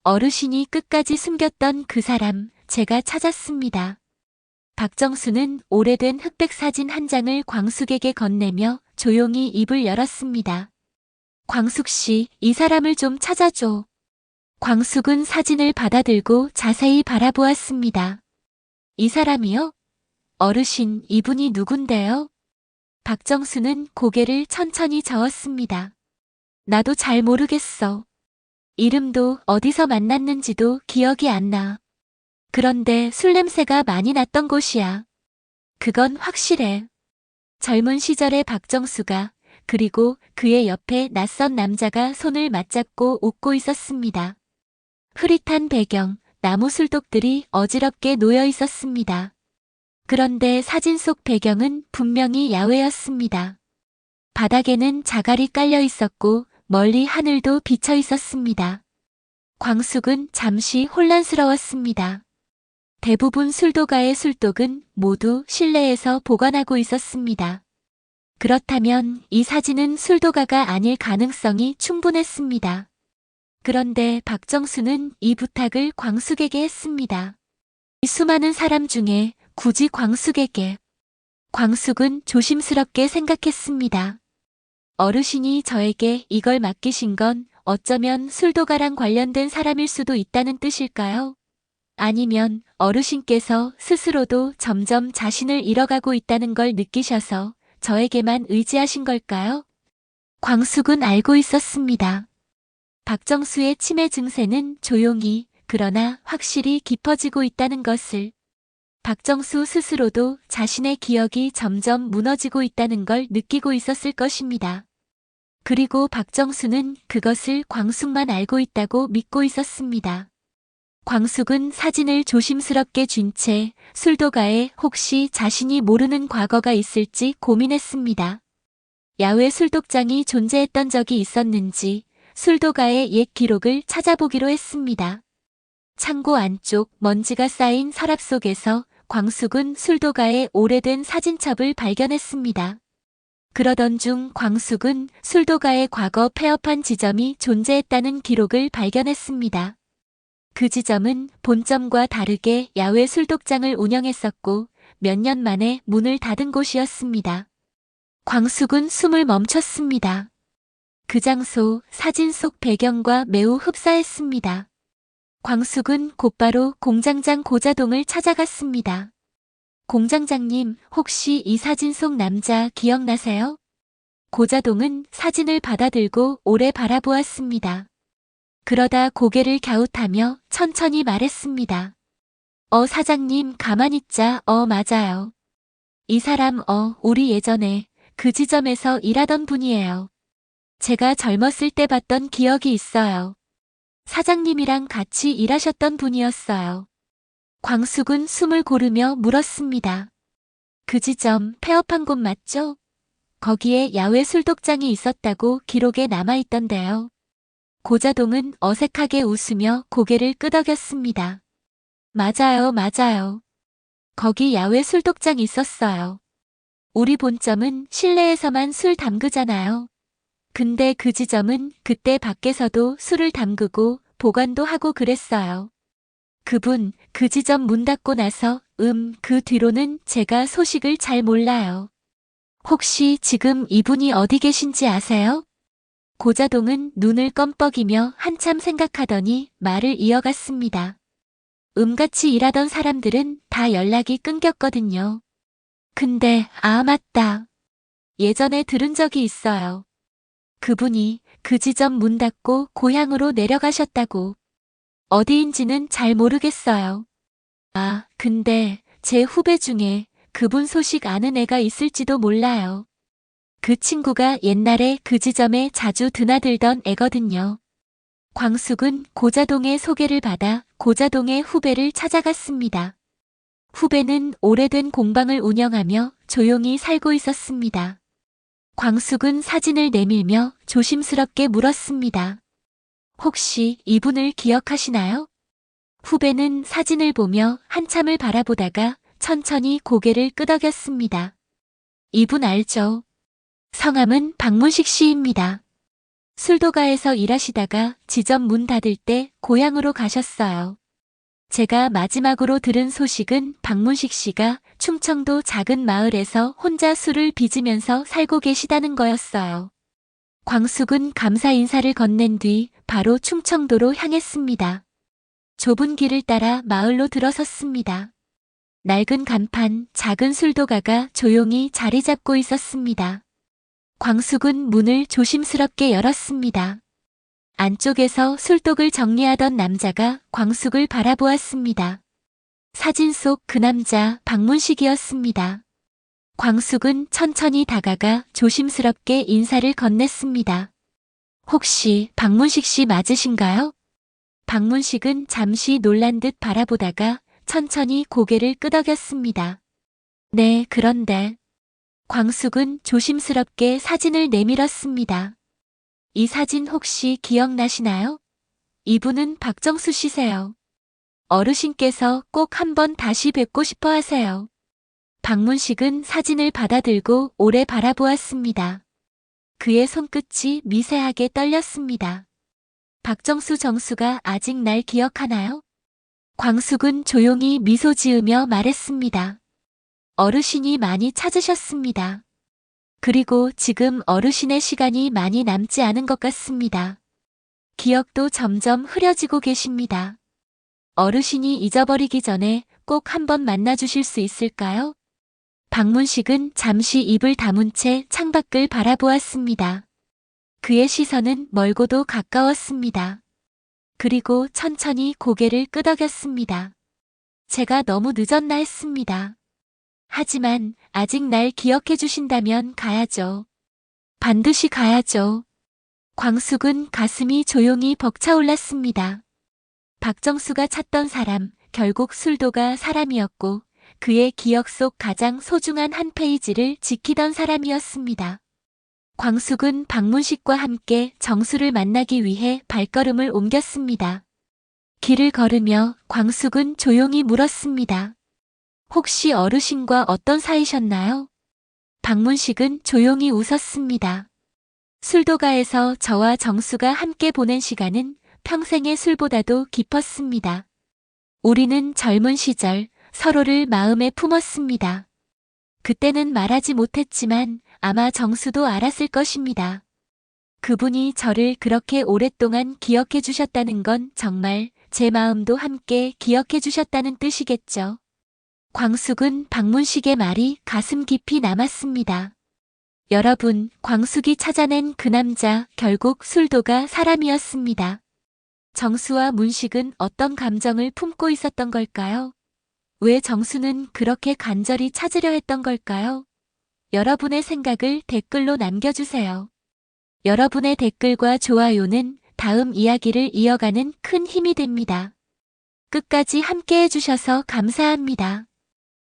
어르신이 끝까지 숨겼던 그 사람, 제가 찾았습니다. 박정수는 오래된 흑백 사진 한 장을 광숙에게 건네며 조용히 입을 열었습니다. 광숙 씨, 이 사람을 좀 찾아줘. 광숙은 사진을 받아들고 자세히 바라보았습니다. 이 사람이요? 어르신, 이분이 누군데요? 박정수는 고개를 천천히 저었습니다. 나도 잘 모르겠어. 이름도 어디서 만났는지도 기억이 안 나. 그런데 술 냄새가 많이 났던 곳이야. 그건 확실해. 젊은 시절의 박정수가, 그리고 그의 옆에 낯선 남자가 손을 맞잡고 웃고 있었습니다. 흐릿한 배경, 나무 술독들이 어지럽게 놓여 있었습니다. 그런데 사진 속 배경은 분명히 야외였습니다. 바닥에는 자갈이 깔려 있었고 멀리 하늘도 비쳐 있었습니다. 광숙은 잠시 혼란스러웠습니다. 대부분 술도가의 술독은 모두 실내에서 보관하고 있었습니다. 그렇다면 이 사진은 술도가가 아닐 가능성이 충분했습니다. 그런데 박정수는 이 부탁을 광숙에게 했습니다. 이 수많은 사람 중에 굳이 광숙에게. 광숙은 조심스럽게 생각했습니다. 어르신이 저에게 이걸 맡기신 건 어쩌면 술도가랑 관련된 사람일 수도 있다는 뜻일까요? 아니면 어르신께서 스스로도 점점 자신을 잃어가고 있다는 걸 느끼셔서 저에게만 의지하신 걸까요? 광숙은 알고 있었습니다. 박정수의 치매 증세는 조용히, 그러나 확실히 깊어지고 있다는 것을. 박정수 스스로도 자신의 기억이 점점 무너지고 있다는 걸 느끼고 있었을 것입니다. 그리고 박정수는 그것을 광숙만 알고 있다고 믿고 있었습니다. 광숙은 사진을 조심스럽게 쥔 채 술도가에 혹시 자신이 모르는 과거가 있을지 고민했습니다. 야외 술독장이 존재했던 적이 있었는지 술도가의 옛 기록을 찾아보기로 했습니다. 창고 안쪽 먼지가 쌓인 서랍 속에서 광숙은 술도가의 오래된 사진첩을 발견했습니다. 그러던 중 광숙은 술도가의 과거 폐업한 지점이 존재했다는 기록을 발견했습니다. 그 지점은 본점과 다르게 야외 술독장을 운영했었고 몇 년 만에 문을 닫은 곳이었습니다. 광숙은 숨을 멈췄습니다. 그 장소, 사진 속 배경과 매우 흡사했습니다. 광숙은 곧바로 공장장 고자동을 찾아갔습니다. 공장장님, 혹시 이 사진 속 남자 기억나세요? 고자동은 사진을 받아들고 오래 바라보았습니다. 그러다 고개를 갸웃하며 천천히 말했습니다. 사장님, 가만히 있자. 맞아요. 이 사람, 우리 예전에 그 지점에서 일하던 분이에요. 제가 젊었을 때 봤던 기억이 있어요. 사장님이랑 같이 일하셨던 분이었어요. 광숙은 숨을 고르며 물었습니다. 그 지점 폐업한 곳 맞죠? 거기에 야외 술독장이 있었다고 기록에 남아있던데요. 고자동은 어색하게 웃으며 고개를 끄덕였습니다. 맞아요, 맞아요. 거기 야외 술독장 있었어요. 우리 본점은 실내에서만 술 담그잖아요. 근데 그 지점은 그때 밖에서도 술을 담그고 보관도 하고 그랬어요. 그분, 그 지점 문 닫고 나서 그 뒤로는 제가 소식을 잘 몰라요. 혹시 지금 이분이 어디 계신지 아세요? 고자동은 눈을 껌뻑이며 한참 생각하더니 말을 이어갔습니다. 같이 일하던 사람들은 다 연락이 끊겼거든요. 근데, 맞다. 예전에 들은 적이 있어요. 그분이 그 지점 문 닫고 고향으로 내려가셨다고. 어디인지는 잘 모르겠어요. 근데 제 후배 중에 그분 소식 아는 애가 있을지도 몰라요. 그 친구가 옛날에 그 지점에 자주 드나들던 애거든요. 광숙은 고자동의 소개를 받아 고자동의 후배를 찾아갔습니다. 후배는 오래된 공방을 운영하며 조용히 살고 있었습니다. 광숙은 사진을 내밀며 조심스럽게 물었습니다. 혹시 이분을 기억하시나요? 후배는 사진을 보며 한참을 바라보다가 천천히 고개를 끄덕였습니다. 이분 알죠? 성함은 박문식 씨입니다. 술도가에서 일하시다가 지점 문 닫을 때 고향으로 가셨어요. 제가 마지막으로 들은 소식은 박문식 씨가 충청도 작은 마을에서 혼자 술을 빚으면서 살고 계시다는 거였어요. 광숙은 감사 인사를 건넨 뒤 바로 충청도로 향했습니다. 좁은 길을 따라 마을로 들어섰습니다. 낡은 간판, 작은 술도가가 조용히 자리 잡고 있었습니다. 광숙은 문을 조심스럽게 열었습니다. 안쪽에서 술독을 정리하던 남자가 광숙을 바라보았습니다. 사진 속 그 남자 박문식이었습니다. 광숙은 천천히 다가가 조심스럽게 인사를 건넸습니다. 혹시 박문식 씨 맞으신가요? 박문식은 잠시 놀란 듯 바라보다가 천천히 고개를 끄덕였습니다. 네, 그런데. 광숙은 조심스럽게 사진을 내밀었습니다. 이 사진 혹시 기억나시나요? 이분은 박정수 씨세요. 어르신께서 꼭 한번 다시 뵙고 싶어 하세요. 박문식은 사진을 받아들고 오래 바라보았습니다. 그의 손끝이 미세하게 떨렸습니다. 박정수 정수가 아직 날 기억하나요? 광숙은 조용히 미소 지으며 말했습니다. 어르신이 많이 찾으셨습니다. 그리고 지금 어르신의 시간이 많이 남지 않은 것 같습니다. 기억도 점점 흐려지고 계십니다. 어르신이 잊어버리기 전에 꼭 한번 만나주실 수 있을까요? 박문식은 잠시 입을 다문 채 창밖을 바라보았습니다. 그의 시선은 멀고도 가까웠습니다. 그리고 천천히 고개를 끄덕였습니다. 제가 너무 늦었나 했습니다. 하지만 아직 날 기억해 주신다면 가야죠. 반드시 가야죠. 광숙은 가슴이 조용히 벅차올랐습니다. 박정수가 찾던 사람, 결국 술도가 사람이었고 그의 기억 속 가장 소중한 한 페이지를 지키던 사람이었습니다. 광숙은 박문식과 함께 정수를 만나기 위해 발걸음을 옮겼습니다. 길을 걸으며 광숙은 조용히 물었습니다. 혹시 어르신과 어떤 사이셨나요? 박문식은 조용히 웃었습니다. 술도가에서 저와 정수가 함께 보낸 시간은 평생의 술보다도 깊었습니다. 우리는 젊은 시절 서로를 마음에 품었습니다. 그때는 말하지 못했지만 아마 정수도 알았을 것입니다. 그분이 저를 그렇게 오랫동안 기억해 주셨다는 건 정말 제 마음도 함께 기억해 주셨다는 뜻이겠죠. 광숙은 박문식의 말이 가슴 깊이 남았습니다. 여러분, 광숙이 찾아낸 그 남자 결국 술도가 사람이었습니다. 정수와 문식은 어떤 감정을 품고 있었던 걸까요? 왜 정수는 그렇게 간절히 찾으려 했던 걸까요? 여러분의 생각을 댓글로 남겨주세요. 여러분의 댓글과 좋아요는 다음 이야기를 이어가는 큰 힘이 됩니다. 끝까지 함께 해주셔서 감사합니다.